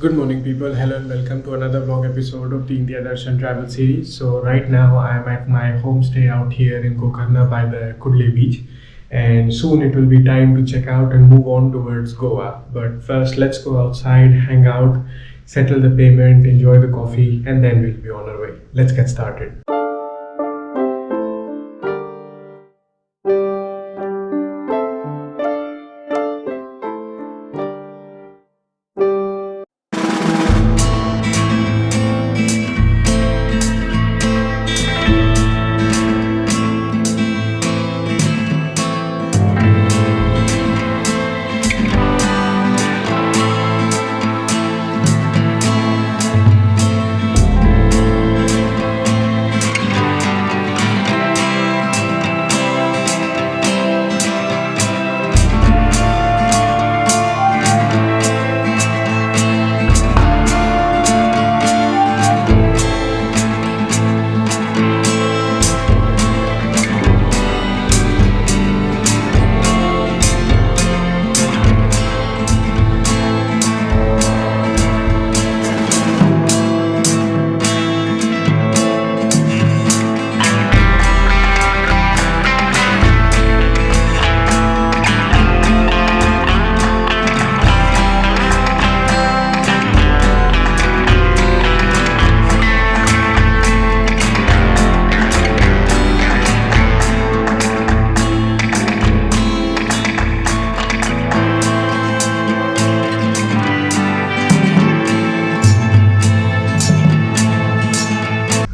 Good morning, people. Hello and welcome to another vlog episode of the India Darshan travel series. So right now I am at my homestay out here in Gokarna by the Palolem Beach, and soon it will be time to check out and move on towards Goa. But first, let's go outside, hang out, settle the payment, enjoy the coffee, and then we'll be on our way. Let's get started.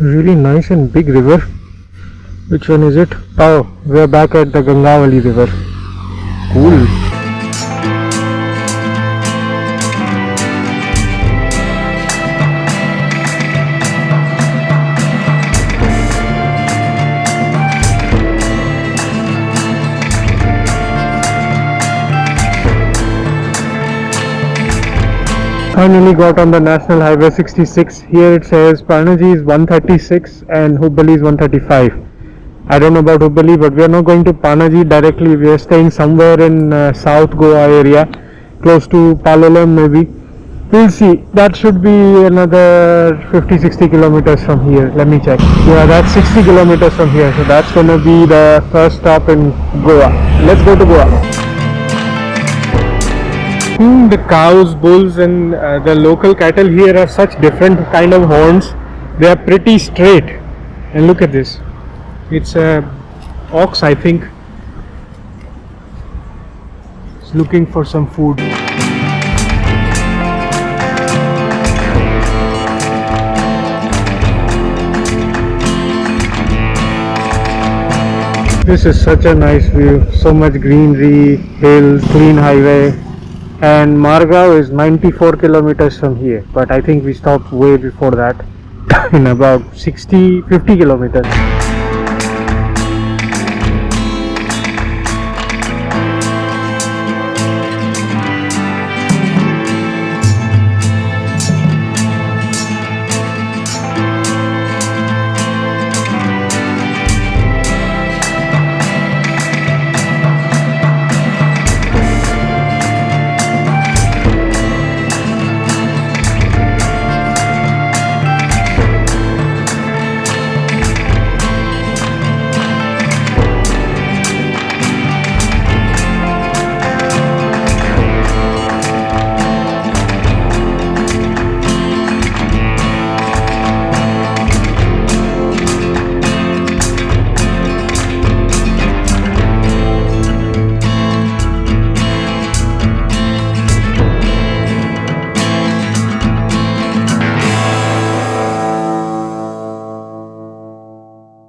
Really nice and big river. Which one is it? Oh, we're back at the Gangavali river. Cool. Finally got on the National Highway 66. Here it says Panaji is 136 and Hubballi is 135. I don't know about Hubballi, but we are not going to Panaji directly. We are staying somewhere in South Goa area, close to Palolem maybe. We'll see. That should be another 50-60 kilometers from here. Let me check. Yeah, that's 60 kilometers from here. So that's gonna be the first stop in Goa. Let's go to Goa. The cows, bulls and the local cattle here have such different kind of horns. They are pretty straight, and look at this. It's a ox, I think. It's looking for some food. This is such a nice view. So much greenery, hills, clean highway. And Margao is 94 kilometers from here, but I think we stopped way before that in about 50 kilometers.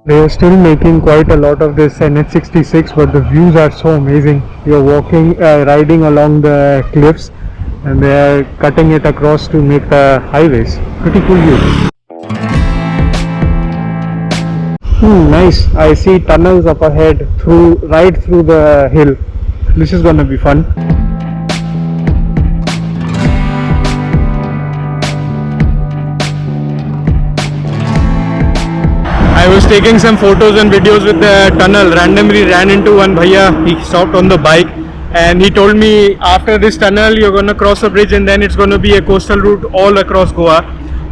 They are still making quite a lot of this NH66, but the views are so amazing. You're riding along the cliffs, and they are cutting it across to make the highways. Pretty cool view. Nice. I see tunnels up ahead right through the hill. This is gonna be fun. I was taking some photos and videos with the tunnel. Randomly ran into one bhaiya. He stopped on the bike and he told me after this tunnel you're gonna cross a bridge and then it's gonna be a coastal route all across Goa.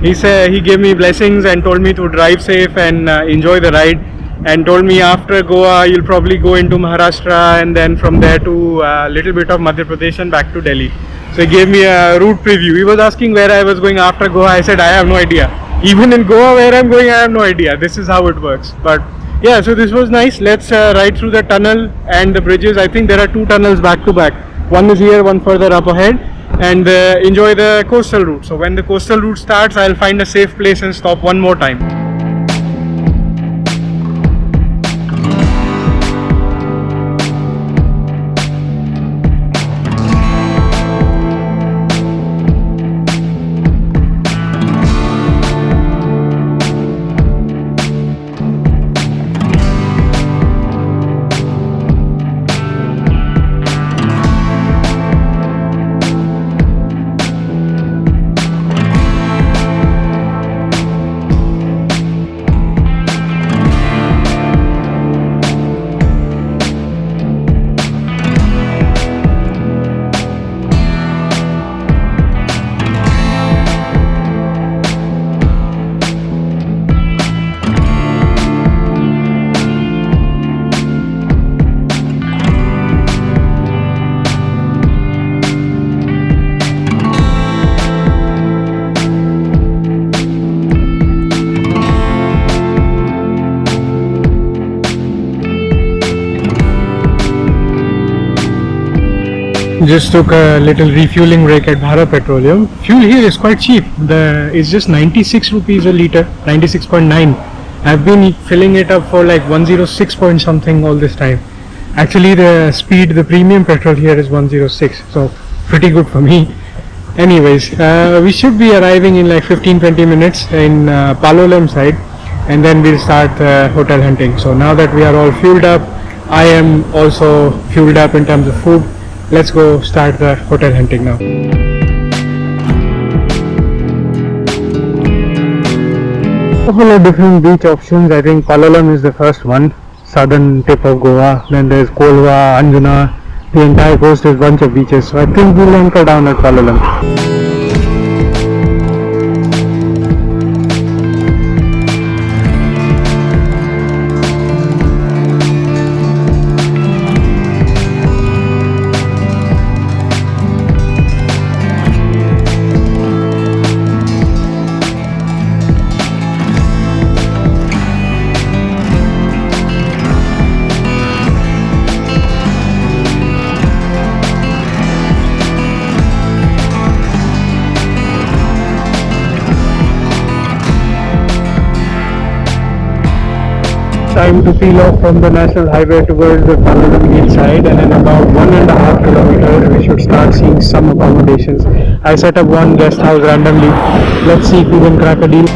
He said he gave me blessings and told me to drive safe and enjoy the ride, and told me after Goa you'll probably go into Maharashtra and then from there to a little bit of Madhya Pradesh and back to Delhi. So he gave me a route preview. He was asking where I was going after Goa. I said I have no idea. Even in Goa where I'm going, I have no idea. This is how it works. But yeah, so this was nice. Let's ride through the tunnel and the bridges. I think there are two tunnels back to back. One is here, one further up ahead, and enjoy the coastal route. So when the coastal route starts, I'll find a safe place and stop one more time. Just took a little refueling break at Bharat Petroleum. Fuel here is quite cheap. It's just 96 rupees a litre, 96.9. I've been filling it up for like 106 point something all this time. Actually the premium petrol here is 106, so pretty good for me. Anyways, we should be arriving in like 15-20 minutes in Palolem side, and then we'll start hotel hunting. So now that we are all fueled up, I am also fueled up in terms of food. Let's go start the hotel hunting now. Couple of different beach options. I think Palolem is the first one, southern tip of Goa. Then there's Kolva, Anjuna. The entire coast is a bunch of beaches. So I think we'll anchor down at Palolem. Time to peel off from the national highway towards the Palolem Beach side, and in about 1.5 kilometers we should start seeing some accommodations. I set up one guest house randomly. Let's see if we can crack a deal.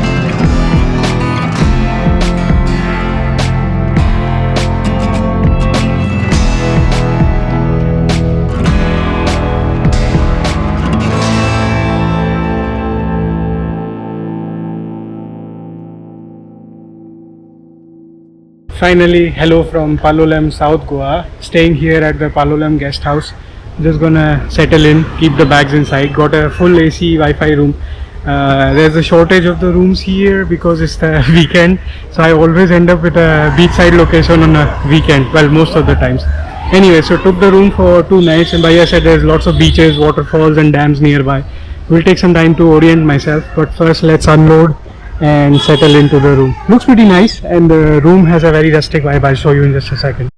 Finally, hello from Palolem, South Goa. Staying here at the Palolem guest house. Just gonna settle in, keep the bags inside. Got a full AC Wi-Fi room. There's a shortage of the rooms here because it's the weekend, so I always end up with a beachside location on a weekend. Well, most of the times. Anyway, so took the room for 2 nights, and Bhaiya said there's lots of beaches, waterfalls and dams nearby. Will take some time to orient myself, but first let's unload and settle into the room. Looks pretty nice, and the room has a very rustic vibe. I'll show you in just a second.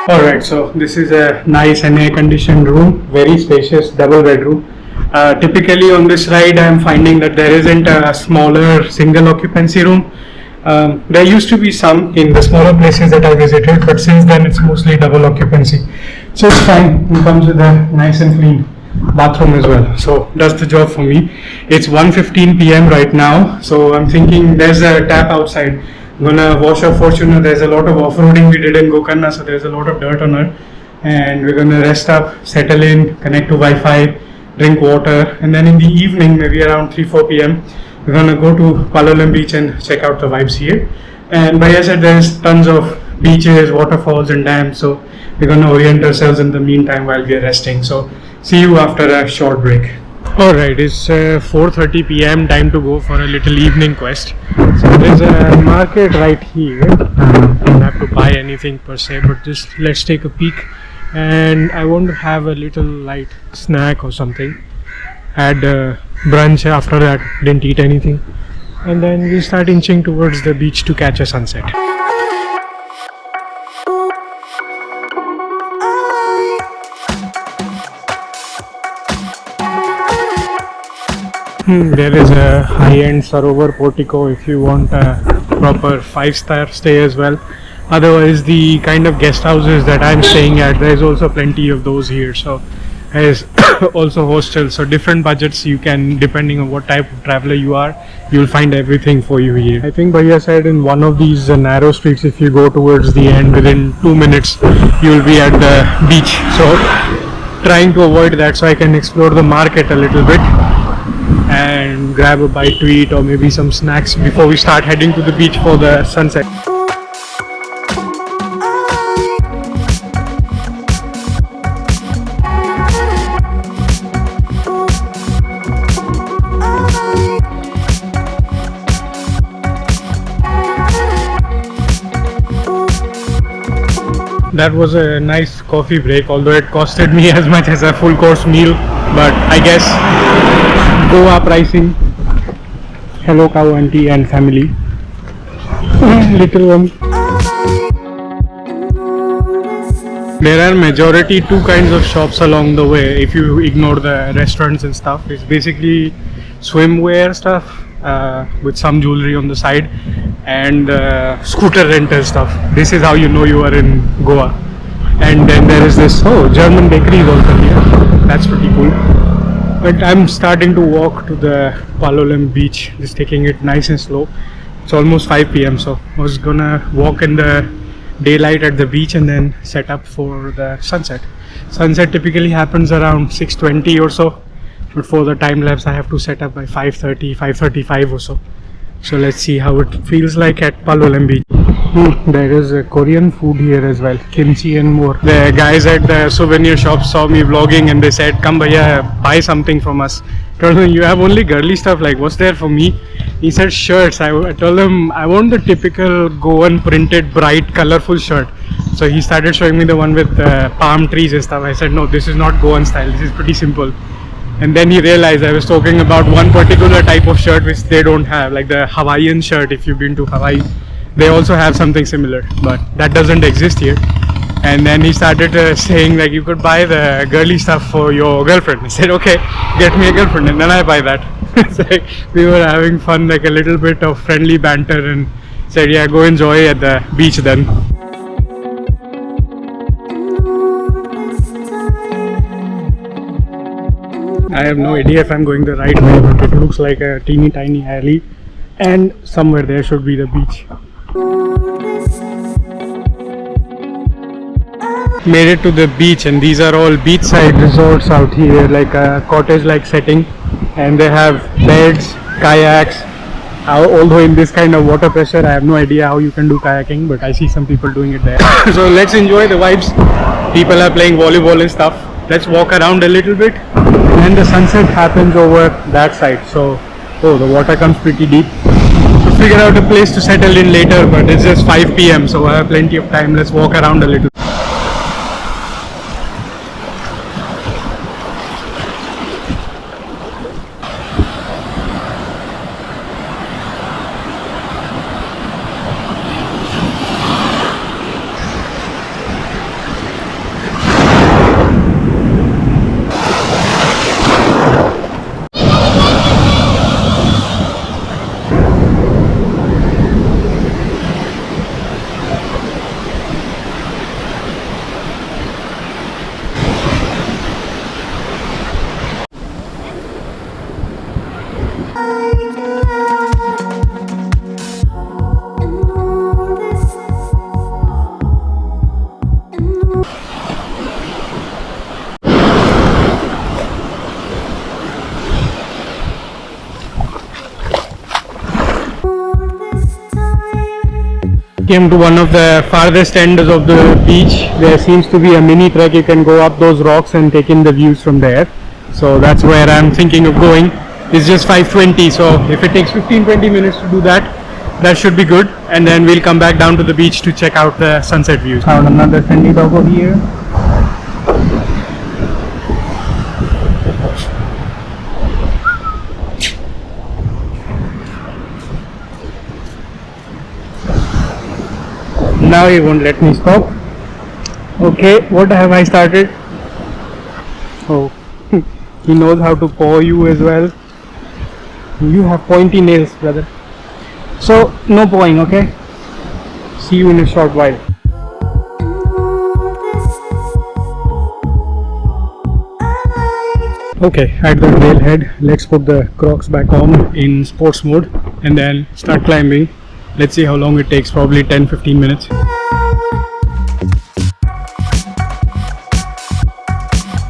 Alright, so this is a nice and air-conditioned room, very spacious, double bedroom. Typically on this ride I am finding that there isn't a smaller single occupancy room. There used to be some in the smaller places that I visited, but since then it's mostly double occupancy. So it's fine, it comes with a nice and clean bathroom as well, so does the job for me. It's 1:15 p.m. right now, so I'm thinking there's a tap outside. I'm gonna wash our Fortuner. There's a lot of off-roading we did in Gokarna, so there's a lot of dirt on her, and we're gonna rest up, settle in, connect to Wi-Fi, drink water, and then in the evening, maybe around 3-4 p.m. we're gonna go to Palolem Beach and check out the vibes here. And Bhaiya said there's tons of beaches, waterfalls and dams. So we're going to orient ourselves in the meantime while we're resting. So see you after a short break. Alright, it's 4:30 p.m. time to go for a little evening quest. So there's a market right here. Don't have to buy anything per se, but just let's take a peek. And I want to have a little light snack or something. Had brunch after that, didn't eat anything. And then we start inching towards the beach to catch a sunset. There is a high-end Sarovar portico if you want a proper 5-star stay as well. Otherwise, the kind of guest houses that I'm staying at, there is also plenty of those here. So there's also hostels. So different budgets you can, depending on what type of traveler you are, you'll find everything for you here. I think Bhaiya said in one of these narrow streets, if you go towards the end, within 2 minutes, you'll be at the beach. So trying to avoid that so I can explore the market a little bit and grab a bite to eat or maybe some snacks before we start heading to the beach for the sunset. That was a nice coffee break, although it costed me as much as a full course meal, but I guess Goa pricing. Hello cow auntie and family. Little one. There are majority two kinds of shops along the way if you ignore the restaurants and stuff. It's basically swimwear stuff with some jewelry on the side and scooter rental stuff. This is how you know you are in Goa. And then there is this German bakery is also here. That's pretty cool. But I'm starting to walk to the Palolem Beach, just taking it nice and slow. It's almost 5 p.m. so I was gonna walk in the daylight at the beach and then set up for the sunset. Sunset typically happens around 6:20 or so, but for the time lapse I have to set up by 5:30, 5:35 or so. So let's see how it feels like at Palolem Beach. There is a Korean food here as well, kimchi and more. The guys at the souvenir shop saw me vlogging and they said, "Come bhaiya, buy something from us." I told him, "You have only girly stuff, like what's there for me?" He said shirts. I told him I want the typical Goan printed bright colorful shirt. So he started showing me the one with palm trees and stuff. I said, "No, this is not Goan style, this is pretty simple." And then he realized I was talking about one particular type of shirt which they don't have, like the Hawaiian shirt. If you've been to Hawaii, they also have something similar, but that doesn't exist here. And then he started saying like you could buy the girly stuff for your girlfriend. I said, "Okay, get me a girlfriend," and then I buy that. It's like we were having fun, like a little bit of friendly banter, and said, "Yeah, go enjoy at the beach then." I have no idea if I'm going the right way, but it looks like a teeny tiny alley and somewhere there should be the beach. Made it to the beach, and these are all beachside resorts out here, like a cottage like setting, and they have beds, kayaks. Although in this kind of water pressure I have no idea how you can do kayaking, but I see some people doing it there. So let's enjoy the vibes. People are playing volleyball and stuff. Let's walk around a little bit, and the sunset happens over that side. So the water comes pretty deep. We'll figure out a place to settle in later, but it's just 5 p.m. so I have plenty of time. Let's walk around a little. Came to one of the farthest ends of the beach. There seems to be a mini trek. You can go up those rocks and take in the views from there. So that's where I'm thinking of going. It's just 5:20, so if it takes 15-20 minutes to do that, that should be good. And then we'll come back down to the beach to check out the sunset views. Found another friendly dog over here. Now he won't let me stop. Okay, what have I started? Oh, he knows how to paw you as well. You have pointy nails, brother. So, no pawing, okay? See you in a short while. Okay, at the railhead, let's put the Crocs back on in sports mode and then start climbing. Let's see how long it takes, probably 10-15 minutes.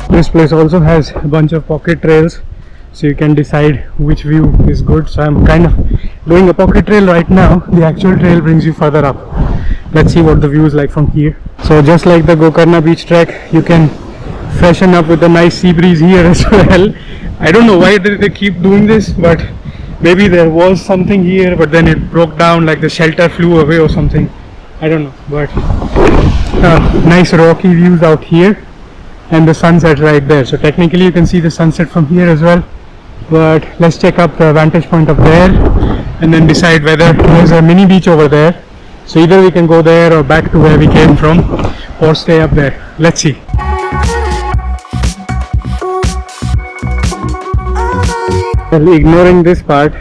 This place also has a bunch of pocket trails, so you can decide which view is good. So I'm kind of doing a pocket trail right now. The actual trail brings you further up. Let's see what the view is like from here. So just like the Gokarna beach trek, you can freshen up with a nice sea breeze here as well. I don't know why they keep doing this, but maybe there was something here, but then it broke down, like the shelter flew away or something. I don't know, but nice rocky views out here. And the sunset right there, so technically you can see the sunset from here as well, but let's check up the vantage point up there and then decide whether there's a mini beach over there, so either we can go there or back to where we came from or stay up there. Let's see. Well, ignoring this part,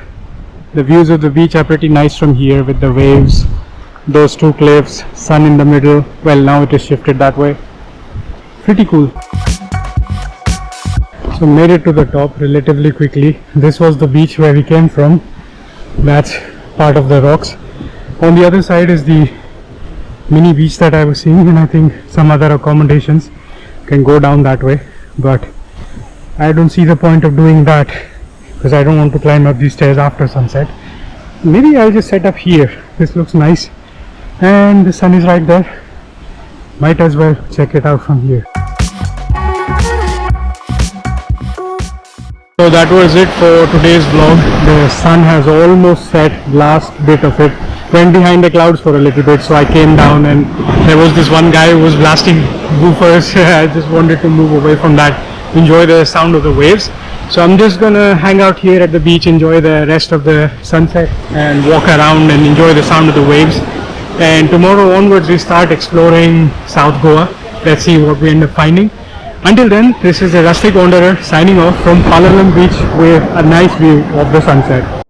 the views of the beach are pretty nice from here with the waves, those two cliffs, sun in the middle. Well, now it is shifted that way. Pretty cool. So made it to the top relatively quickly. This was the beach where we came from. That's part of the rocks. On the other side is the mini beach that I was seeing, and I think some other accommodations can go down that way, but I don't see the point of doing that because I don't want to climb up these stairs after sunset. Maybe I'll just set up here. This looks nice and the sun is right there. Might as well check it out from here. So that was it for today's vlog. The sun has almost set, last bit of it. Went behind the clouds for a little bit, so I came down and there was this one guy who was blasting woofers. I just wanted to move away from that, enjoy the sound of the waves. So I'm just gonna hang out here at the beach, enjoy the rest of the sunset and walk around and enjoy the sound of the waves. And tomorrow onwards we start exploring South Goa. Let's see what we end up finding. Until then, this is the Rustic Wanderer signing off from Palolem Beach with a nice view of the sunset.